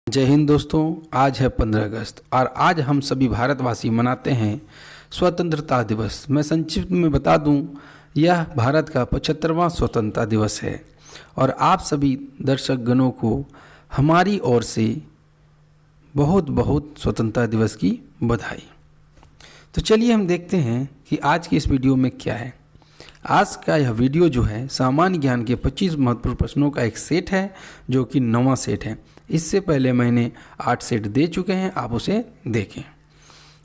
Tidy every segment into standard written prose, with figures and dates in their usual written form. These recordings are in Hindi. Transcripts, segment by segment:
जय हिंद दोस्तों। आज है 15 अगस्त और आज हम सभी भारतवासी मनाते हैं स्वतंत्रता दिवस। मैं संक्षिप्त में बता दूं, यह भारत का 75वां स्वतंत्रता दिवस है और आप सभी दर्शक गणों को हमारी ओर से बहुत बहुत स्वतंत्रता दिवस की बधाई। तो चलिए हम देखते हैं कि आज की इस वीडियो में क्या है। आज का यह वीडियो जो है सामान्य ज्ञान के 25 महत्वपूर्ण प्रश्नों का एक सेट है, जो कि 9वां सेट है। इससे पहले मैंने 8 सेट दे चुके हैं, आप उसे देखें।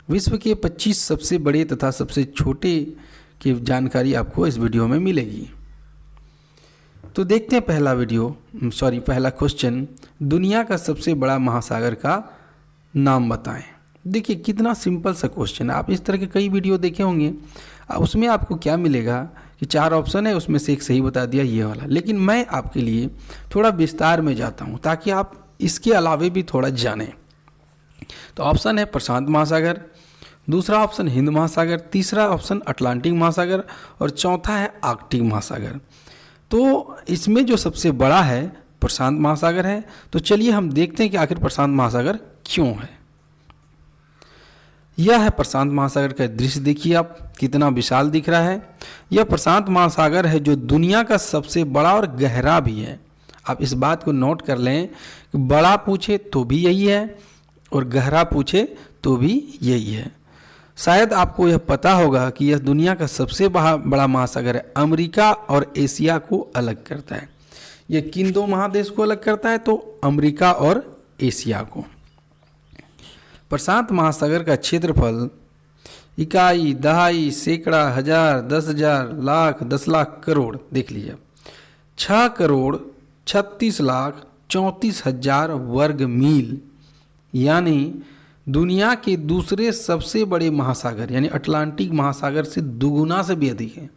विश्व के 25 सबसे बड़े तथा सबसे छोटे की जानकारी आपको इस वीडियो में मिलेगी। तो देखते हैं पहला क्वेश्चन। दुनिया का सबसे बड़ा महासागर का नाम बताएं। देखिए कितना सिंपल सा क्वेश्चन है। आप इस तरह के कई वीडियो देखे होंगे, उसमें आपको क्या मिलेगा कि 4 ऑप्शन है, उसमें से एक सही बता दिया ये वाला। लेकिन मैं आपके लिए थोड़ा विस्तार में जाता हूँ ताकि आप इसके अलावे भी थोड़ा जानें। तो ऑप्शन है प्रशांत महासागर, दूसरा ऑप्शन हिंद महासागर, तीसरा ऑप्शन अटलांटिक महासागर और चौथा है आर्कटिक महासागर। तो इसमें जो सबसे बड़ा है प्रशांत महासागर है। तो चलिए हम देखते हैं कि आखिर प्रशांत महासागर क्यों है। यह है प्रशांत महासागर का दृश्य, देखिए आप कितना विशाल दिख रहा है। यह प्रशांत महासागर है जो दुनिया का सबसे बड़ा और गहरा भी है। आप इस बात को नोट कर लें कि बड़ा पूछे तो भी यही है और गहरा पूछे तो भी यही है। शायद आपको यह पता होगा कि यह दुनिया का सबसे बड़ा महासागर है। अमेरिका और एशिया को अलग करता है। यह किन दो महादेश को अलग करता है? तो अमेरिका और एशिया को। प्रशांत महासागर का क्षेत्रफल इकाई, दहाई, सैकड़ा, हजार, 10,000, लाख, 10 लाख, करोड़ देख लीजिए। 6,36,34,000 वर्ग मील, यानी दुनिया के दूसरे सबसे बड़े महासागर यानी अटलांटिक महासागर से दुगुना से भी अधिक है।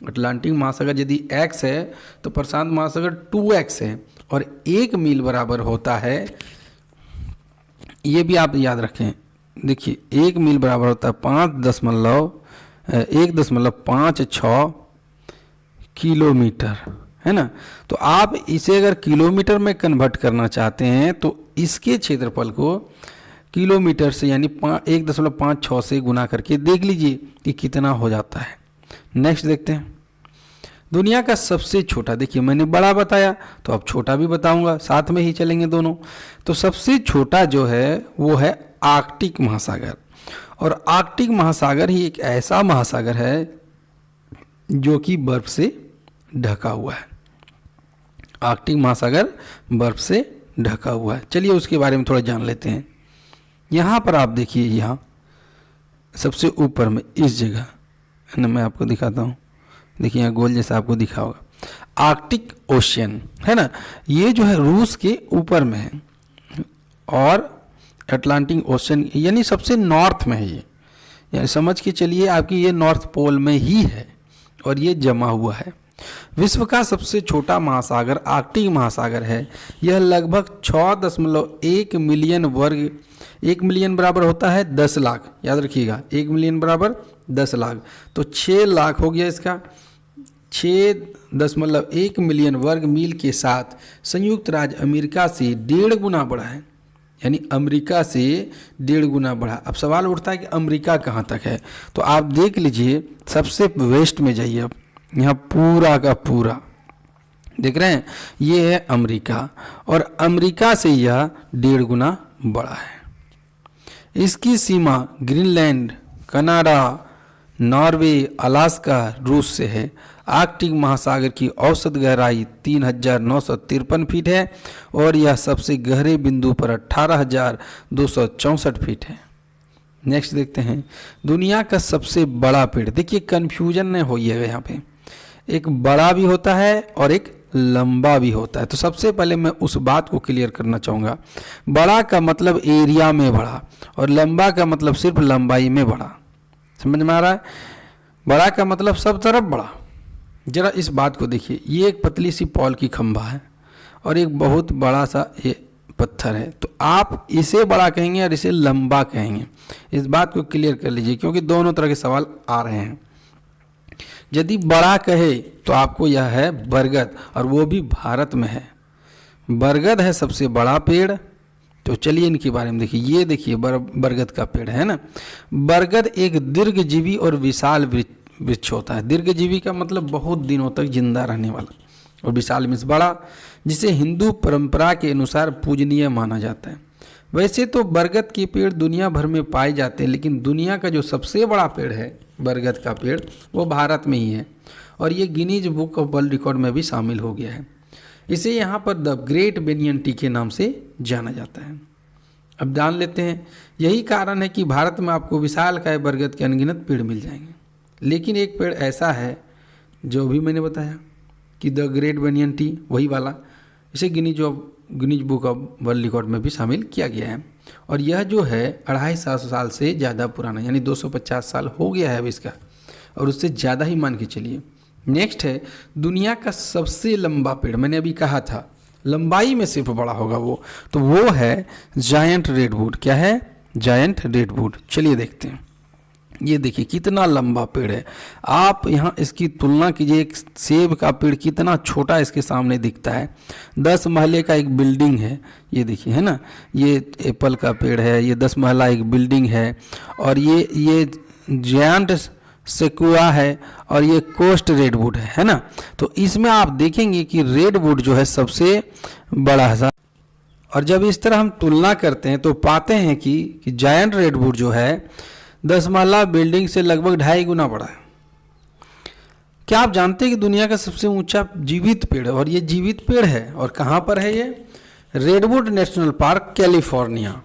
अटलांटिक महासागर यदि x है तो प्रशांत महासागर 2x है और 1 मील बराबर होता है, ये भी आप याद रखें। देखिए 1 मील बराबर होता है 1.56 किलोमीटर, है ना। तो आप इसे अगर किलोमीटर में कन्वर्ट करना चाहते हैं तो इसके क्षेत्रफल को किलोमीटर से यानी 1.56 से गुना करके देख लीजिए कि कितना हो जाता है। नेक्स्ट देखते हैं दुनिया का सबसे छोटा। देखिए मैंने बड़ा बताया तो अब छोटा भी बताऊंगा, साथ में ही चलेंगे दोनों। तो सबसे छोटा जो है वो है आर्कटिक महासागर। और आर्कटिक महासागर ही एक ऐसा महासागर है जो कि बर्फ से ढका हुआ है। आर्कटिक महासागर बर्फ से ढका हुआ है। चलिए उसके बारे में थोड़ा जान लेते हैं। यहाँ पर आप देखिए, यहाँ सबसे ऊपर में इस जगह है ना, मैं आपको दिखाता हूँ। देखिए यहाँ गोल जैसा आपको दिखा होगा, आर्कटिक ओशियन है ना। ये जो है रूस के ऊपर में है और अटलांटिक ओशियन यानी सबसे नॉर्थ में है ये, यानी समझ के चलिए आपकी ये नॉर्थ पोल में ही है और ये जमा हुआ है। विश्व का सबसे छोटा महासागर आर्कटिक महासागर है। यह लगभग 6.1 मिलियन वर्ग, 1 मिलियन बराबर होता है 10 लाख, याद रखिएगा 1 मिलियन बराबर 10 लाख, तो 6 लाख हो गया इसका। 6.1 मिलियन वर्ग मील के साथ संयुक्त राज्य अमेरिका से 1.5 गुना बड़ा है, यानी अमेरिका से 1.5 गुना बड़ा। अब सवाल उठता है कि अमेरिका कहाँ तक है? तो आप देख लीजिए सबसे वेस्ट में जाइए, अब यहाँ पूरा का पूरा देख रहे हैं, ये है अमेरिका और अमेरिका से यह 1.5 गुना बड़ा है। इसकी सीमा ग्रीनलैंड, कनाडा, नॉर्वे, अलास्का, रूस से है। आर्कटिक महासागर की औसत गहराई 3,953 फीट है और यह सबसे गहरे बिंदु पर 18,264 फीट है। नेक्स्ट देखते हैं दुनिया का सबसे बड़ा पेड़। देखिए कन्फ्यूजन नहीं होइएगा, यहाँ पे एक बड़ा भी होता है और एक लंबा भी होता है। तो सबसे पहले मैं उस बात को क्लियर करना चाहूँगा। बड़ा का मतलब एरिया में बड़ा और लंबा का मतलब सिर्फ लंबाई में बड़ा। समझ में आ रहा है? बड़ा का मतलब सब तरफ बड़ा। जरा इस बात को देखिए, ये एक पतली सी पॉल की खंभा है और एक बहुत बड़ा सा ये पत्थर है। तो आप इसे बड़ा कहेंगे और इसे लंबा कहेंगे। इस बात को क्लियर कर लीजिए क्योंकि दोनों तरह के सवाल आ रहे हैं। यदि बड़ा कहे तो आपको यह है बरगद और वो भी भारत में है। बरगद है सबसे बड़ा पेड़ तो चलिए इनके बारे में देखिए। ये देखिए बरगद का पेड़ है ना। बरगद एक दीर्घजीवी और विशाल वृक्ष होता है। दीर्घजीवी का मतलब बहुत दिनों तक जिंदा रहने वाला, और विशाल मीन्स बड़ा, जिसे हिंदू परंपरा के अनुसार पूजनीय माना जाता है। वैसे तो बरगद के पेड़ दुनिया भर में पाए जाते हैं, लेकिन दुनिया का जो सबसे बड़ा पेड़ है बरगद का पेड़, वो भारत में ही है, और ये Guinness book of world record में भी शामिल हो गया है। इसे यहाँ पर द ग्रेट बेनियन ट्री के नाम से जाना जाता है। अब जान लेते हैं, यही कारण है कि भारत में आपको विशालकाय बरगद के अनगिनत पेड़ मिल जाएंगे, लेकिन एक पेड़ ऐसा है जो भी मैंने बताया कि द ग्रेट बेनियन ट्री, वही वाला, इसे Guinness book of world record में भी शामिल किया गया है। और यह जो है 250 साल से ज़्यादा पुराना, यानी 250 साल हो गया है अब इसका, और उससे ज़्यादा ही मान के चलिए। नेक्स्ट है दुनिया का सबसे लंबा पेड़। मैंने अभी कहा था लंबाई में सिर्फ बड़ा होगा वो, तो वो है जायंट रेडवुड। क्या है? Giant redwood. चलिए देखते हैं। ये देखिए कितना लंबा पेड़ है। आप यहाँ इसकी तुलना कीजिए, एक सेब का पेड़ कितना छोटा इसके सामने दिखता है। 10 महले का एक बिल्डिंग है, ये देखिए, है ना। ये एप्पल का पेड़ है, ये 10 महला एक बिल्डिंग है, और ये जायंट सेक्वाया है, और ये कोस्ट रेडवुड है ना। तो इसमें आप देखेंगे कि रेडवुड जो है सबसे बड़ा है। और जब इस तरह हम तुलना करते हैं तो पाते हैं कि जायंट रेडवुड जो है 10 महला बिल्डिंग से लगभग 2.5 गुना बड़ा है। क्या आप जानते हैं कि दुनिया का सबसे ऊंचा जीवित पेड़ है, और ये जीवित पेड़ है, और कहाँ पर है ये? Redwood national park, California.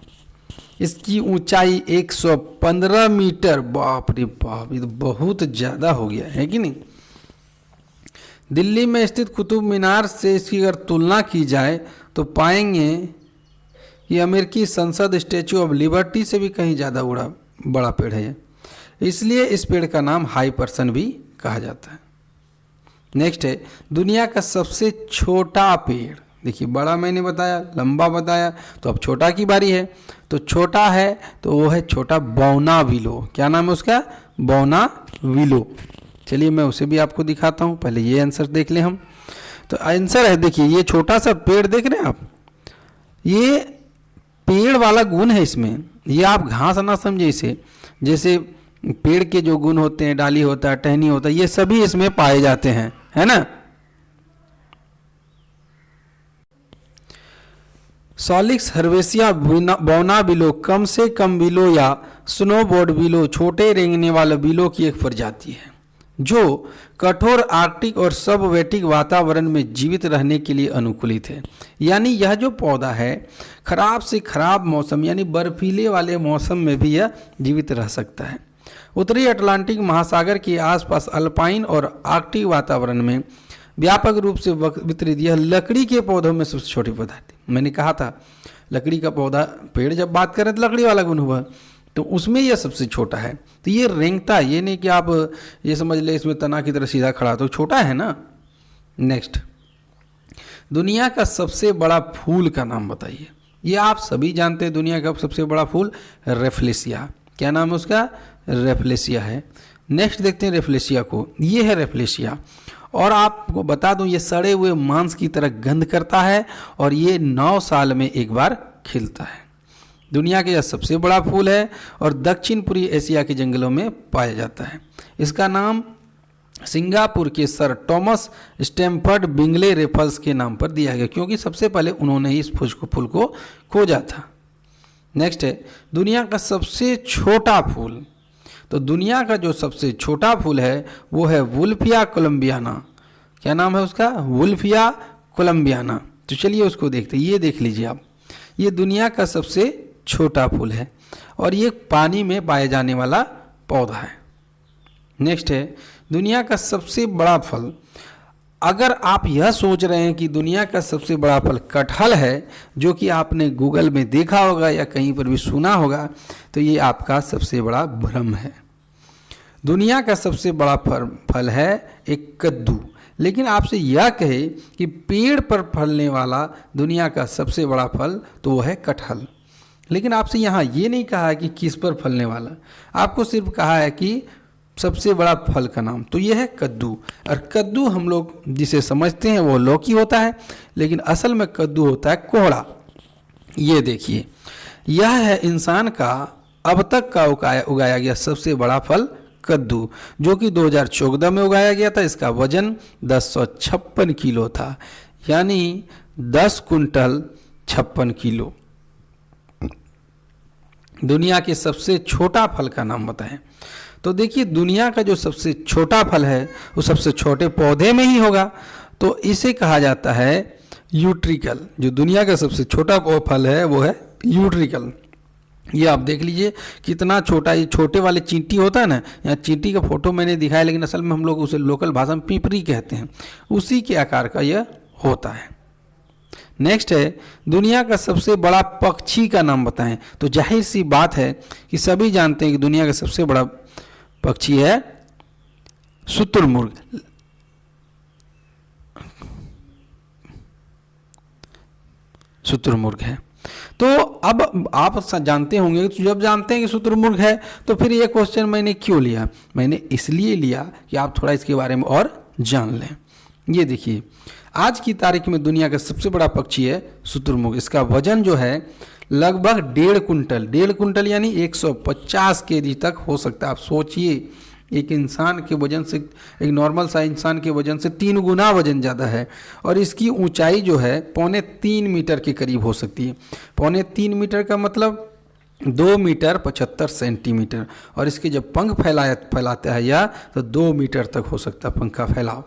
इसकी ऊंचाई 115 मीटर। बाप रे बाप, ये तो बहुत ज़्यादा हो गया है कि नहीं। दिल्ली में स्थित कुतुब मीनार से इसकी अगर तुलना की जाए तो पाएंगे ये अमेरिकी संसद स्टैचू ऑफ लिबर्टी से भी कहीं ज़्यादा बड़ा पेड़ है, इसलिए इस पेड़ का नाम हाई पर्सन भी कहा जाता है। नेक्स्ट है दुनिया का सबसे छोटा पेड़। देखिए बड़ा मैंने बताया, लंबा बताया, तो अब छोटा की बारी है। तो छोटा है तो वो है छोटा बौनाविलो। क्या नाम है उसका? बौनाविलो। चलिए मैं उसे भी आपको दिखाता हूँ, पहले ये आंसर देख लें हम। तो आंसर है, देखिए ये छोटा सा पेड़ देख रहे हैं आप, ये पेड़ वाला गुण है इसमें। ये आप घास ना समझे इसे, जैसे पेड़ के जो गुण होते हैं, डाली होता है, टहनी होता है, ये सभी इसमें पाए जाते हैं, है ना। सॉलिक्स हर्वेसिया बौनाविलो कम से कम विलो या स्नोबोर्ड विलो, छोटे रेंगने वाले विलो की एक प्रजाति है जो कठोर आर्कटिक और सबवेटिक वातावरण में जीवित रहने के लिए अनुकूलित है। यानी यह जो पौधा है खराब से खराब मौसम यानी बर्फीले वाले मौसम में भी यह जीवित रह सकता है। उत्तरी अटलांटिक महासागर के आसपास अल्पाइन और आर्कटिक वातावरण में व्यापक रूप से वितरित यह लकड़ी के पौधों में सबसे छोटी प्रजाति। मैंने कहा था लकड़ी का पौधा, पेड़ जब बात करें तो लकड़ी वाला गुण हुआ, तो उसमें यह सबसे छोटा है। तो ये रेंगता, ये नहीं कि आप ये समझ ले इसमें तना की तरह सीधा खड़ा, तो छोटा है ना। नेक्स्ट, दुनिया का सबसे बड़ा फूल का नाम बताइए। ये आप सभी जानते हैं, दुनिया का सबसे बड़ा फूल रेफ्लेसिया। क्या नाम है उसका? रेफ्लेसिया है। नेक्स्ट देखते हैं रेफ्लेसिया को। ये है रेफ्लेसिया, और आपको बता दूं ये सड़े हुए मांस की तरह गंध करता है, और ये 9 साल में एक बार खिलता है। दुनिया का यह सबसे बड़ा फूल है और दक्षिण पूर्वी एशिया के जंगलों में पाया जाता है। इसका नाम सिंगापुर के sir Thomas Stamford Bingley Raffles के नाम पर दिया गया, क्योंकि सबसे पहले उन्होंने ही इस फूल को खोजा था। नेक्स्ट है दुनिया का सबसे छोटा फूल। तो दुनिया का जो सबसे छोटा फूल है वो है वुल्फिया कोलंबियाना। क्या नाम है उसका? वुल्फिया कोलंबियाना। तो चलिए उसको देखते हैं। ये देख लीजिए आप, ये दुनिया का सबसे छोटा फूल है और ये पानी में पाए जाने वाला पौधा है। नेक्स्ट है दुनिया का सबसे बड़ा फल। अगर आप यह सोच रहे हैं कि दुनिया का सबसे बड़ा फल कटहल है, जो कि आपने गूगल में देखा होगा या कहीं पर भी सुना होगा, तो ये आपका सबसे बड़ा भ्रम है। दुनिया का सबसे बड़ा फल है एक कद्दू। लेकिन आपसे यह कहे कि पेड़ पर फलने वाला दुनिया का सबसे बड़ा फल, तो वो है कटहल। लेकिन आपसे यहाँ ये नहीं कहा है कि किस पर फलने वाला, आपको सिर्फ कहा है कि सबसे बड़ा फल का नाम, तो ये है कद्दू। और कद्दू हम लोग जिसे समझते हैं वो लौकी होता है, लेकिन असल में कद्दू होता है कोहड़ा। ये देखिए, यह है इंसान का अब तक का उगाया गया सबसे बड़ा फल कद्दू, जो कि 2014 में उगाया गया था। इसका वजन 1056 किलो था, यानी 10 कुंटल 56 किलो। दुनिया के सबसे छोटा फल का नाम बताएं। तो देखिए, दुनिया का जो सबसे छोटा फल है वो सबसे छोटे पौधे में ही होगा, तो इसे कहा जाता है यूट्रिकल। जो दुनिया का सबसे छोटा फल है वो है यूट्रिकल। ये आप देख लीजिए कितना छोटा, ये छोटे वाले चींटी होता है ना, यहाँ चींटी का फोटो मैंने दिखाया, लेकिन असल में हम लोग उसे लोकल भाषा में पिपरी कहते हैं, उसी के आकार का यह होता है। नेक्स्ट है, दुनिया का सबसे बड़ा पक्षी का नाम बताएं। तो जाहिर सी बात है कि सभी जानते हैं कि दुनिया का सबसे बड़ा पक्षी है शुतुरमुर्ग। शुतुरमुर्ग है। तो अब आप जानते होंगे, तो जब जानते हैं कि शुतुरमुर्ग है तो फिर ये क्वेश्चन मैंने क्यों लिया? मैंने इसलिए लिया कि आप थोड़ा इसके बारे में और जान लें। ये देखिए, आज की तारीख में दुनिया का सबसे बड़ा पक्षी है शुतुरमुर्ग। इसका वजन जो है लगभग 1.5 कुंटल यानी 150 केजी तक हो सकता है। आप सोचिए, एक इंसान के वजन से, एक नॉर्मल सा इंसान के वजन से 3 गुना वजन ज़्यादा है, और इसकी ऊंचाई जो है 3.25 मीटर के करीब हो सकती है। 3.25 मीटर का मतलब 2 मीटर 75 सेंटीमीटर, और इसके जब पंख फैलाता है या तो 2 मीटर तक हो सकता है पंख का फैलाव।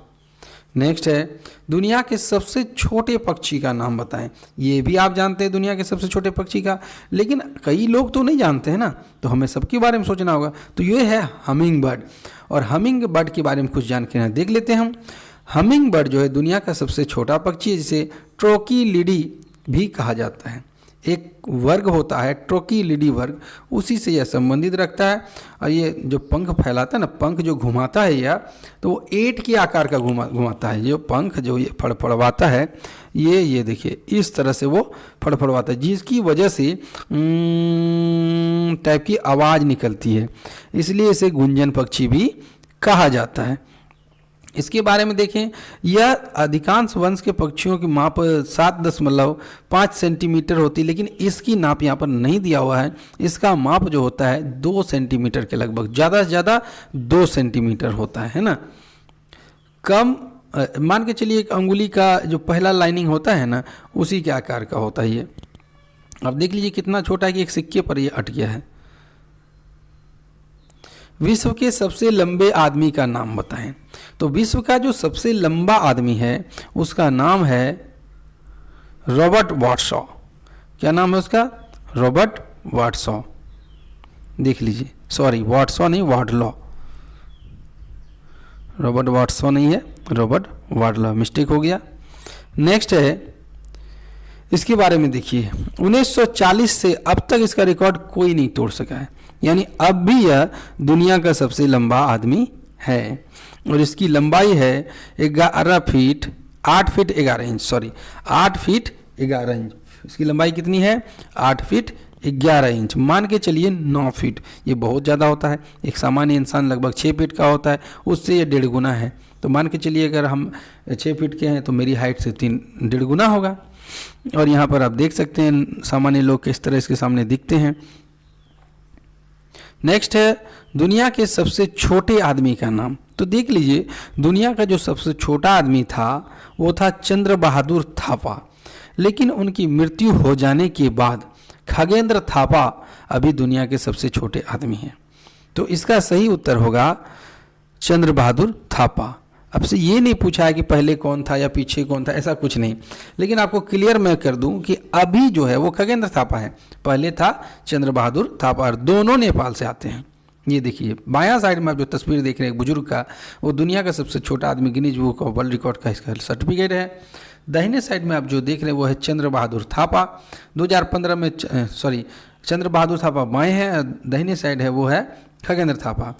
नेक्स्ट है, दुनिया के सबसे छोटे पक्षी का नाम बताएं। ये भी आप जानते हैं दुनिया के सबसे छोटे पक्षी का, लेकिन कई लोग तो नहीं जानते हैं ना, तो हमें सबके बारे में सोचना होगा। तो ये है हमिंग बर्ड, और हमिंग बर्ड के बारे में कुछ जानकारी देख लेते हैं हम। हमिंग बर्ड जो है दुनिया का सबसे छोटा पक्षी है, जिसे ट्रोकीलिडी भी कहा जाता है। एक वर्ग होता है ट्रोकीलिडी वर्ग, उसी से यह संबंधित रखता है। और ये जो पंख फैलाता है ना, पंख जो घुमाता है यह, तो वो 8 के आकार का घुमाता है। जो पंख जो ये फड़फड़वाता है, ये देखिए इस तरह से वो फड़फड़वाता है, जिसकी वजह से टाइप की आवाज़ निकलती है, इसलिए इसे गुंजन पक्षी भी कहा जाता है। इसके बारे में देखें, यह अधिकांश वंश के पक्षियों की माप 7.5 सेंटीमीटर होती है, लेकिन इसकी नाप यहाँ पर नहीं दिया हुआ है। इसका माप जो होता है 2 सेंटीमीटर के लगभग, ज़्यादा से ज़्यादा 2 सेंटीमीटर होता है ना। कम मान के चलिए एक अंगुली का जो पहला लाइनिंग होता है ना, उसी के आकार का होता है ये। अब देख लीजिए कितना छोटा है कि एक सिक्के पर ये अट गया है। विश्व के सबसे लंबे आदमी का नाम बताएं। तो विश्व का जो सबसे लंबा आदमी है उसका नाम है रॉबर्ट वाटसॉ। क्या नाम है उसका? रॉबर्ट वाटसॉ। देख लीजिए, सॉरी वाटसॉ नहीं, वाडलॉ। रॉबर्ट वाटसॉ नहीं है, रॉबर्ट वाडलॉ, मिस्टेक हो गया। नेक्स्ट है, इसके बारे में देखिए, 1940 से अब तक इसका रिकॉर्ड कोई नहीं तोड़ सका है, यानी अब भी यह दुनिया का सबसे लंबा आदमी है। और इसकी लंबाई है 11 feet 8 feet 11 inch, sorry 8 feet 11 inch. इसकी लंबाई कितनी है? 8 फीट 11 इंच। मान के चलिए 9 फीट, ये बहुत ज़्यादा होता है। एक सामान्य इंसान लगभग 6 फीट का होता है, उससे ये 1.5 गुना है। तो मान के चलिए अगर हम 6 फीट के हैं तो मेरी हाइट से 1.5 गुना होगा। और यहाँ पर आप देख सकते हैं सामान्य लोग किस तरह इसके सामने दिखते हैं। नेक्स्ट है, दुनिया के सबसे छोटे आदमी का नाम। तो देख लीजिए, दुनिया का जो सबसे छोटा आदमी था वो था चंद्र बहादुर थापा, लेकिन उनकी मृत्यु हो जाने के बाद खगेंद्र थापा अभी दुनिया के सबसे छोटे आदमी हैं। तो इसका सही उत्तर होगा चंद्र बहादुर थापा। अब से ये नहीं पूछा है कि पहले कौन था या पीछे कौन था, ऐसा कुछ नहीं, लेकिन आपको क्लियर मैं कर दूं कि अभी जो है वो खगेंद्र थापा है, पहले था चंद्र बहादुर थापा, और दोनों नेपाल से आते हैं। ये देखिए बायां साइड में आप जो तस्वीर देख रहे हैं एक बुजुर्ग का, वो दुनिया का सबसे छोटा आदमी, Guinness book of world record का इसका सर्टिफिकेट है। दाहिने साइड में आप जो देख रहे हैं वो है चंद्र बहादुर थापा। 2015 में चंद्र बहादुर थापा बाएँ हैं, दाहिने साइड है वो है खगेंद्र थापा।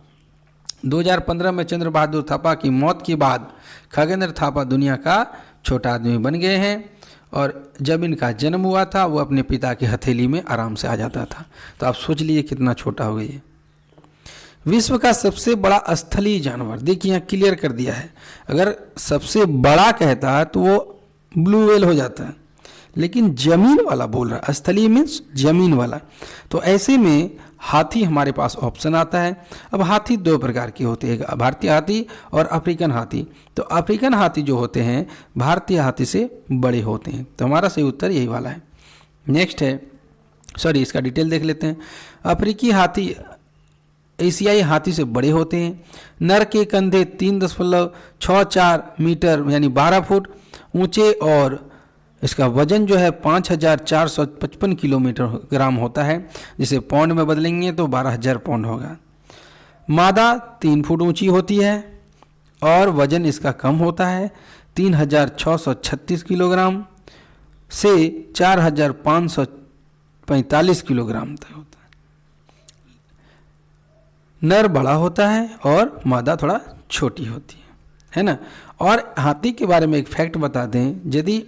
2015 में चंद्र बहादुर थापा की मौत के बाद खगेंद्र थापा दुनिया का छोटा आदमी बन गए हैं, और जब इनका जन्म हुआ था वो अपने पिता की हथेली में आराम से आ जाता था। तो आप सोच लीजिए कितना छोटा हो गया। विश्व का सबसे बड़ा स्थलीय जानवर, देखिए यहाँ क्लियर कर दिया है। अगर सबसे बड़ा कहता है तो वो ब्लू व्हेल हो जाता है, लेकिन जमीन वाला बोल रहा है, स्थलीय मीन्स जमीन वाला। तो ऐसे में हाथी हमारे पास ऑप्शन आता है। अब हाथी दो प्रकार के होते हैं, एक भारतीय हाथी और अफ्रीकन हाथी। तो अफ्रीकन हाथी जो होते हैं भारतीय हाथी से बड़े होते हैं, तो हमारा सही उत्तर यही वाला है। नेक्स्ट है, सॉरी इसका डिटेल देख लेते हैं। अफ्रीकी हाथी एशियाई हाथी से बड़े होते हैं। नर के कंधे 3.64 मीटर यानी 12 फुट ऊंचे और इसका वजन जो है 5455 किलोमीटर ग्राम होता है, जिसे पाउंड में बदलेंगे तो 12,000 पाउंड होगा। मादा 3 फुट ऊंची होती है और वजन इसका कम होता है, 3636 किलोग्राम से 4545 किलोग्राम तक होता है। नर बड़ा होता है और मादा थोड़ा छोटी होती है ना। और हाथी के बारे में एक फैक्ट बता दें, यदि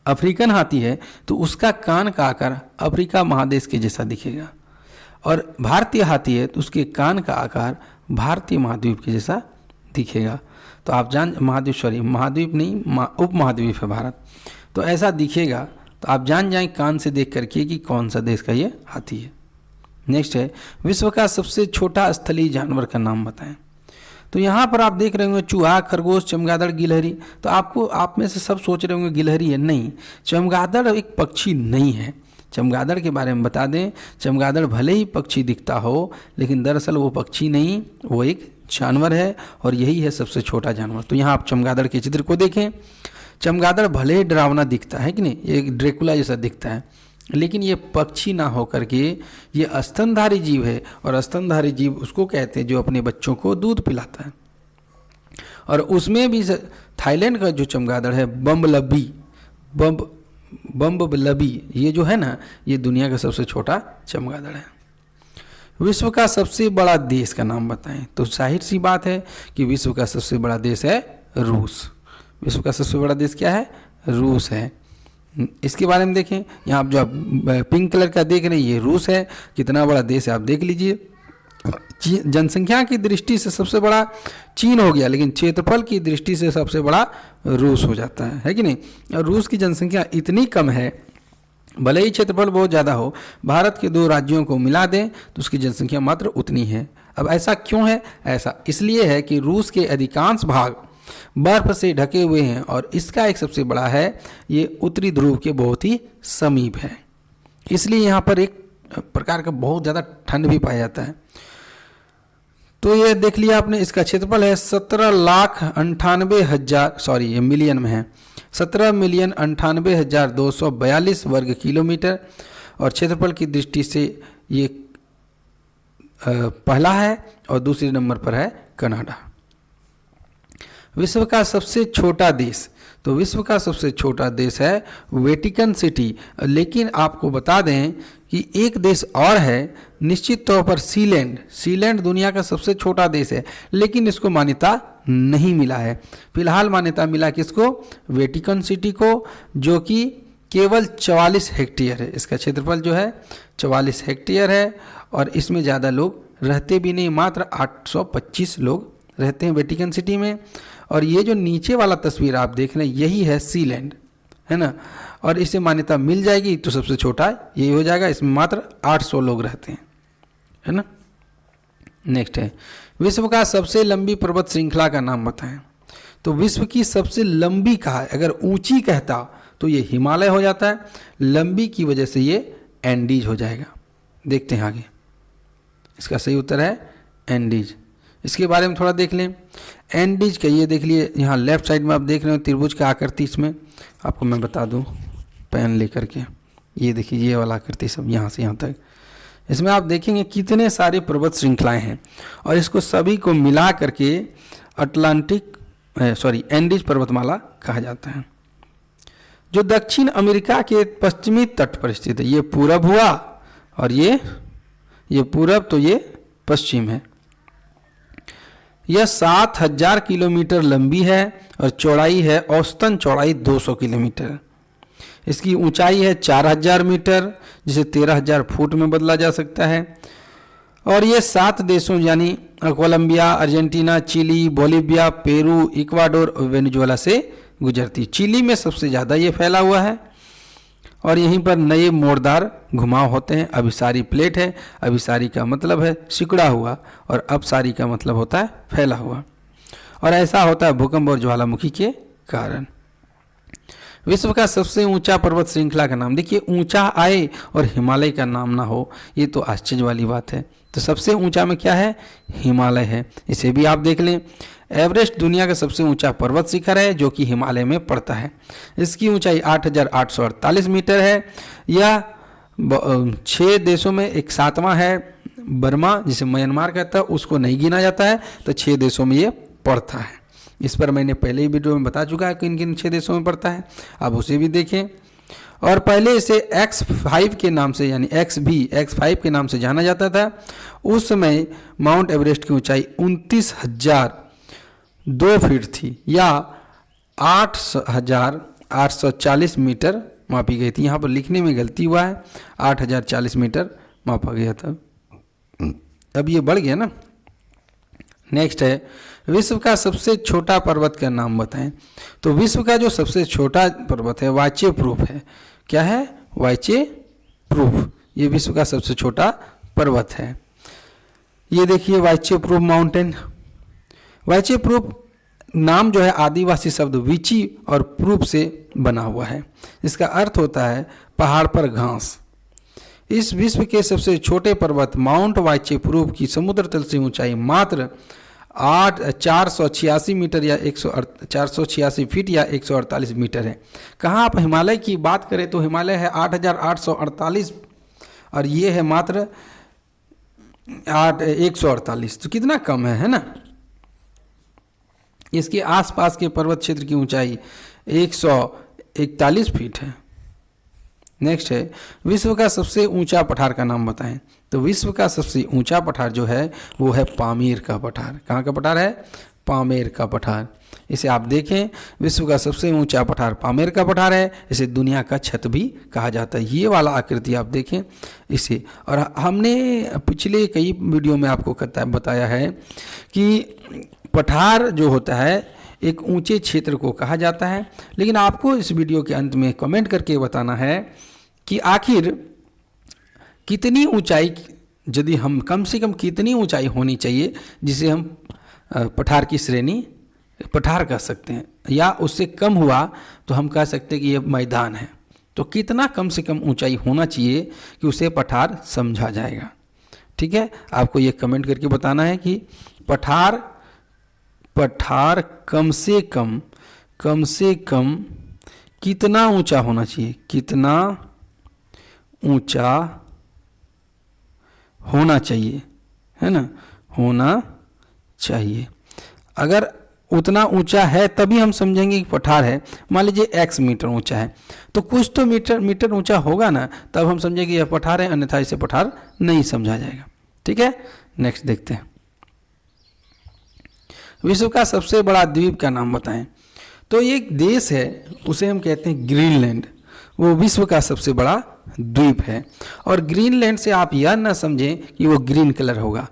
अफ्रीकन हाथी है तो उसका कान का आकार अफ्रीका महादेश के जैसा दिखेगा, और भारतीय हाथी है तो उसके कान का आकार भारतीय महाद्वीप के जैसा दिखेगा। तो आप महाद्वीप नहीं, उप महाद्वीप है भारत, तो ऐसा दिखेगा। तो आप जान जाएं कान से देख करके कि कौन सा देश का ये हाथी है। नेक्स्ट है, विश्व का सबसे छोटा स्थलीय जानवर का नाम बताएं। तो यहाँ पर आप देख रहे होंगे चूहा, खरगोश, चमगादड़, गिलहरी। तो आप में से सब सोच रहे होंगे गिलहरी है, नहीं, चमगादड़ एक पक्षी नहीं है। चमगादड़ के बारे में बता दें, चमगादड़ भले ही पक्षी दिखता हो लेकिन दरअसल वो पक्षी नहीं, वो एक जानवर है और यही है सबसे छोटा जानवर। तो यहाँ आप चमगादड़ के चित्र को देखें। चमगादड़ भले ही डरावना दिखता है कि नहीं, एक ड्रैकुला जैसा दिखता है, लेकिन ये पक्षी ना होकर के ये स्तनधारी जीव है। और स्तनधारी जीव उसको कहते हैं जो अपने बच्चों को दूध पिलाता है। और उसमें भी थाईलैंड का जो चमगादड़ है बम्बलबी, ये जो है ना, ये दुनिया का सबसे छोटा चमगादड़ है। विश्व का सबसे बड़ा देश का नाम बताएं। तो जाहिर सी बात है कि विश्व का सबसे बड़ा देश है रूस। विश्व का सबसे बड़ा देश क्या है? रूस है। इसके बारे में देखें, यहाँ आप जो आप पिंक कलर का देख रहे हैं ये रूस है। कितना बड़ा देश है आप देख लीजिए। जनसंख्या की दृष्टि से सबसे बड़ा चीन हो गया, लेकिन क्षेत्रफल की दृष्टि से सबसे बड़ा रूस हो जाता है कि नहीं। और रूस की जनसंख्या इतनी कम है, भले ही क्षेत्रफल बहुत ज़्यादा हो, भारत के 2 राज्यों को मिला दें तो उसकी जनसंख्या मात्र उतनी है। अब ऐसा क्यों है? ऐसा इसलिए है कि रूस के अधिकांश भाग बर्फ से ढके हुए हैं और इसका एक सबसे बड़ा है, ये उत्तरी ध्रुव के बहुत ही समीप है, इसलिए यहाँ पर एक प्रकार का बहुत ज़्यादा ठंड भी पाया जाता है। तो ये देख लिया आपने, इसका क्षेत्रफल है 17,98,000, सॉरी ये मिलियन में है, 17,98,242 वर्ग किलोमीटर। और क्षेत्रफल की दृष्टि से ये पहला है और दूसरे नंबर पर है कनाडा। विश्व का सबसे छोटा देश, तो विश्व का सबसे छोटा देश है वेटिकन सिटी। लेकिन आपको बता दें कि एक देश और है निश्चित तौर पर, सीलैंड। सीलैंड दुनिया का सबसे छोटा देश है, लेकिन इसको मान्यता नहीं मिला है। फिलहाल मान्यता मिला किसको? वेटिकन सिटी को, जो कि केवल 44 हेक्टेयर है। इसका क्षेत्रफल जो है 44 हेक्टेयर है और इसमें ज़्यादा लोग रहते भी नहीं, मात्र 825 लोग रहते हैं वेटिकन सिटी में। और ये जो नीचे वाला तस्वीर आप देख रहे हैं यही है सीलैंड, है ना। और इसे मान्यता मिल जाएगी तो सबसे छोटा यही हो जाएगा, इसमें मात्र 800 लोग रहते हैं, है ना। नेक्स्ट है, विश्व का सबसे लंबी पर्वत श्रृंखला का नाम बताएं। तो विश्व की सबसे लंबी कहा है, अगर ऊंची कहता तो ये हिमालय हो जाता है, लंबी की वजह से ये एंडीज हो जाएगा। देखते हैं आगे, इसका सही उत्तर है एंडीज। इसके बारे में थोड़ा देख लें। एंडीज का ये देख लिए, यहाँ लेफ्ट साइड में आप देख रहे हो त्रिभुज का आकृति। इसमें आपको मैं बता दूँ पेन लेकर के, ये देखिए ये वाला आकृति सब यहाँ से यहाँ तक। इसमें आप देखेंगे कितने सारे पर्वत श्रृंखलाएं हैं और इसको सभी को मिला करके एंडीज पर्वतमाला कहा जाता है, जो दक्षिण अमेरिका के पश्चिमी तट पर स्थित है। ये पूरब हुआ और ये पूरब, तो ये पश्चिम है। यह 7,000 किलोमीटर लंबी है और चौड़ाई है, औसतन चौड़ाई 200 किलोमीटर। इसकी ऊंचाई है 4,000 मीटर, जिसे 13,000 फुट में बदला जा सकता है। और ये 7 देशों यानी Colombia, Argentina, Chile, Bolivia, Peru, Ecuador और वेनेजुएला से गुजरती। चिली में सबसे ज़्यादा ये फैला हुआ है और यहीं पर नए मोड़दार घुमाव होते हैं। अभिसारी प्लेट है, अभिसारी का मतलब है सिकुड़ा हुआ और अपसारी का मतलब होता है फैला हुआ, और ऐसा होता है भूकंप और ज्वालामुखी के कारण। विश्व का सबसे ऊंचा पर्वत श्रृंखला का नाम, देखिए ऊंचा आए और हिमालय का नाम ना हो, ये तो आश्चर्य वाली बात है। तो सबसे ऊंचा में क्या है, हिमालय है, इसे भी आप देख लें। एवरेस्ट दुनिया का सबसे ऊंचा पर्वत शिखर है जो कि हिमालय में पड़ता है। इसकी ऊंचाई 8,848 मीटर है। यह 6 देशों में एक 7वां है। बर्मा जिसे म्यांमार कहता है उसको नहीं गिना जाता है, तो 6 देशों में ये पड़ता है। इस पर मैंने पहले ही वीडियो में बता चुका है कि किन किन 6 देशों में पड़ता है, आप उसे भी देखें। और पहले इसे X5 के नाम से, यानी X5 के नाम से जाना जाता था। उस समय माउंट एवरेस्ट की ऊंचाई 29,002 फीट थी या 8,840 मीटर मापी गई थी। यहाँ पर लिखने में गलती हुआ है, 8,040 मीटर मापा गया था, अब ये बढ़ गया ना। नेक्स्ट है विश्व का सबसे छोटा पर्वत का नाम बताएं। तो विश्व का जो सबसे छोटा पर्वत है वाचे प्रूफ है। क्या है, वाचे प्रूफ, ये विश्व का सबसे छोटा पर्वत है। ये देखिए वाचे प्रूफ माउंटेन। वाचे प्रूफ नाम जो है आदिवासी शब्द विची और प्रूफ से बना हुआ है। इसका अर्थ होता है पहाड़ पर घास। इस विश्व के सबसे छोटे पर्वत माउंट वाचे प्रूफ की समुद्र तल से ऊंचाई मात्र 486 मीटर या 486 फीट या 148 मीटर है। कहाँ आप हिमालय की बात करें तो हिमालय है 8,848 और ये है मात्र 148, तो कितना कम है ना। इसके आसपास के पर्वत क्षेत्र की ऊंचाई 141 फीट है। नेक्स्ट है विश्व का सबसे ऊंचा पठार का नाम बताएं। तो विश्व का सबसे ऊंचा पठार जो है वो है पामीर का पठार। कहाँ का पठार है, पामेर का पठार। इसे आप देखें, विश्व का सबसे ऊंचा पठार पामेर का पठार है। इसे दुनिया का छत भी कहा जाता है। ये वाला आकृति आप देखें इसे। और हमने पिछले कई वीडियो में आपको बताया है कि पठार जो होता है एक ऊंचे क्षेत्र को कहा जाता है। लेकिन आपको इस वीडियो के अंत में कमेंट करके बताना है कि आखिर कितनी ऊंचाई, यदि हम कम से कम कितनी ऊंचाई होनी चाहिए जिसे हम पठार की श्रेणी पठार कह सकते हैं, या उससे कम हुआ तो हम कह सकते हैं कि यह मैदान है। तो कितना कम से कम ऊंचाई होना चाहिए कि उसे पठार समझा जाएगा। ठीक है, आपको ये कमेंट करके बताना है कि पठार कम से कम कितना ऊंचा होना चाहिए, कितना ऊंचा होना चाहिए, है ना, होना चाहिए। अगर उतना ऊंचा है तभी हम समझेंगे कि पठार है। मान लीजिए x मीटर ऊंचा है तो कुछ तो मीटर ऊंचा होगा ना, तब हम समझेंगे यह पठार है, अन्यथा इसे पठार नहीं समझा जाएगा। ठीक है, नेक्स्ट देखते हैं। विश्व का सबसे बड़ा द्वीप का नाम बताएं। तो एक देश है उसे हम कहते हैं ग्रीनलैंड, वो विश्व का सबसे बड़ा द्वीप है। और ग्रीनलैंड से आप यह ना समझें कि वो ग्रीन कलर होगा।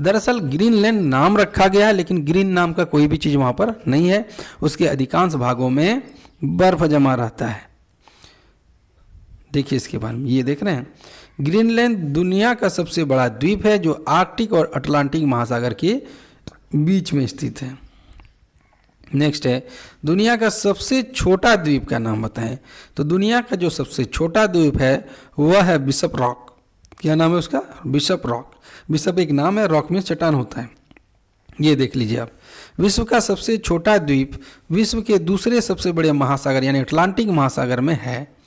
दरअसल ग्रीनलैंड नाम रखा गया है, लेकिन ग्रीन नाम का कोई भी चीज़ वहाँ पर नहीं है। उसके अधिकांश भागों में बर्फ जमा रहता है। देखिए इसके बारे में, ये देख रहे हैं, ग्रीनलैंड दुनिया का सबसे बड़ा द्वीप है जो आर्कटिक और अटलांटिक महासागर के बीच में स्थित है। नेक्स्ट है दुनिया का सबसे छोटा द्वीप का नाम बताएं। तो दुनिया का जो सबसे छोटा द्वीप है वह है बिशप रॉक। क्या नाम है उसका, बिशप रॉक। बिशप एक नाम है, रॉक में चट्टान होता है। ये देख लीजिए आप। विश्व का सबसे छोटा द्वीप विश्व के दूसरे सबसे बड़े महासागर यानी अटलांटिक महासागर में है।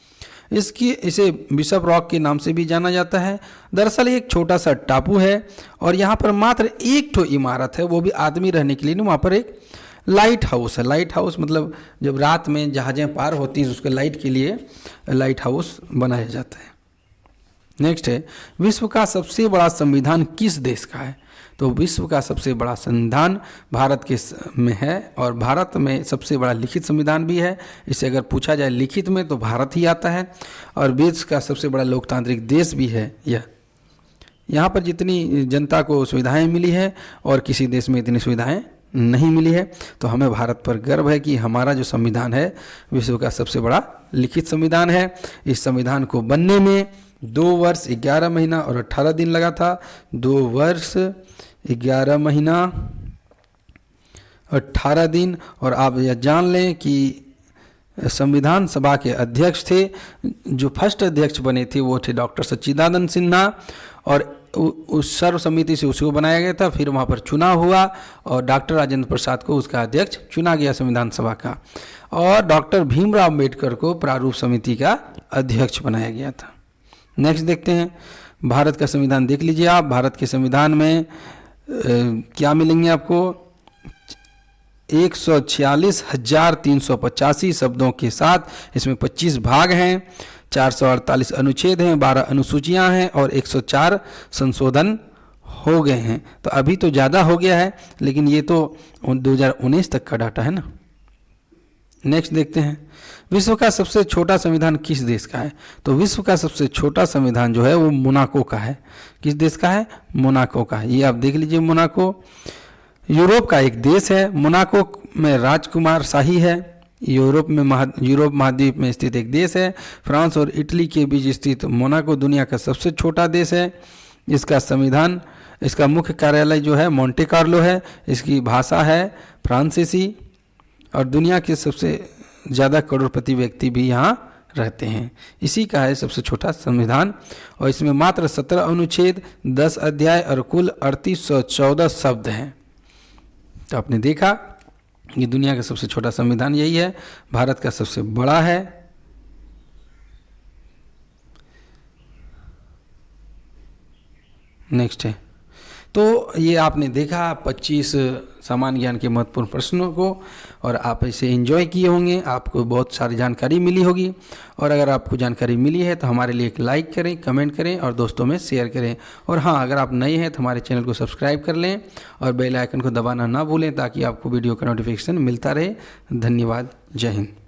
इसे बिशप रॉक के नाम से भी जाना जाता है। दरअसल एक छोटा सा टापू है और यहाँ पर मात्र एक ठो इमारत है, वो भी आदमी रहने के लिए नहीं। वहाँ पर एक लाइट हाउस है। लाइट हाउस मतलब जब रात में जहाज़ें पार होती हैं उसके लाइट के लिए लाइट हाउस बनाया जाता है। नेक्स्ट है विश्व का सबसे बड़ा संविधान किस देश का है। तो विश्व का सबसे बड़ा संविधान भारत के में है और भारत में सबसे बड़ा लिखित संविधान भी है। इसे अगर पूछा जाए लिखित में तो भारत ही आता है। और विश्व का सबसे बड़ा लोकतांत्रिक देश भी है यह। यहाँ पर जितनी जनता को सुविधाएं मिली है और किसी देश में इतनी सुविधाएं नहीं मिली है। तो हमें भारत पर गर्व है कि हमारा जो संविधान है विश्व का सबसे बड़ा लिखित संविधान है। इस संविधान को बनने में 2 वर्ष 11 महीना और 18 दिन लगा था। 2 वर्ष 11 महीना 18 दिन। और आप यह जान लें कि संविधान सभा के अध्यक्ष थे, जो फर्स्ट अध्यक्ष बने थे वो थे डॉक्टर सच्चिदानंद सिन्हा, और उस सर्व समिति से उसको बनाया गया था। फिर वहाँ पर चुनाव हुआ और डॉक्टर राजेंद्र प्रसाद को उसका अध्यक्ष चुना गया संविधान सभा का, और डॉक्टर भीमराव अम्बेडकर को प्रारूप समिति का अध्यक्ष बनाया गया था। नेक्स्ट देखते हैं भारत का संविधान। देख लीजिए आप, भारत के संविधान में क्या मिलेंगे आपको, 146,385 शब्दों के साथ इसमें 25 भाग हैं, 448 अनुच्छेद हैं, 12 अनुसूचियां हैं और 104 संशोधन हो गए हैं। तो अभी तो ज़्यादा हो गया है, लेकिन ये तो 2019 तक का डाटा है ना। नेक्स्ट देखते हैं विश्व का सबसे छोटा संविधान किस देश का है। तो विश्व का सबसे छोटा संविधान जो है वो मोनाको का है। किस देश का है? मोनाको का। ये आप देख लीजिए, मोनाको यूरोप का एक देश है। मोनाको में राजकुमार शाही है। यूरोप महाद्वीप में स्थित एक देश है। फ्रांस और इटली के बीच स्थित मोनाको दुनिया का सबसे छोटा देश है। इसका मुख्य कार्यालय जो है मोंटे कार्लो है। इसकी भाषा है फ्रांसीसी, और दुनिया के सबसे ज़्यादा करोड़पति व्यक्ति भी यहाँ रहते हैं। इसी का है सबसे छोटा संविधान, और इसमें मात्र 17 अनुच्छेद, 10 अध्याय और कुल 3814 शब्द हैं। तो आपने देखा कि दुनिया का सबसे छोटा संविधान यही है, भारत का सबसे बड़ा है। नेक्स्ट है, तो ये आपने देखा 25 सामान्य ज्ञान के महत्वपूर्ण प्रश्नों को, और आप इसे एंजॉय किए होंगे, आपको बहुत सारी जानकारी मिली होगी। और अगर आपको जानकारी मिली है तो हमारे लिए एक लाइक करें, कमेंट करें और दोस्तों में शेयर करें। और हाँ, अगर आप नए हैं तो हमारे चैनल को सब्सक्राइब कर लें और बेल आइकन को दबाना ना भूलें, ताकि आपको वीडियो का नोटिफिकेशन मिलता रहे। धन्यवाद। जय हिंद।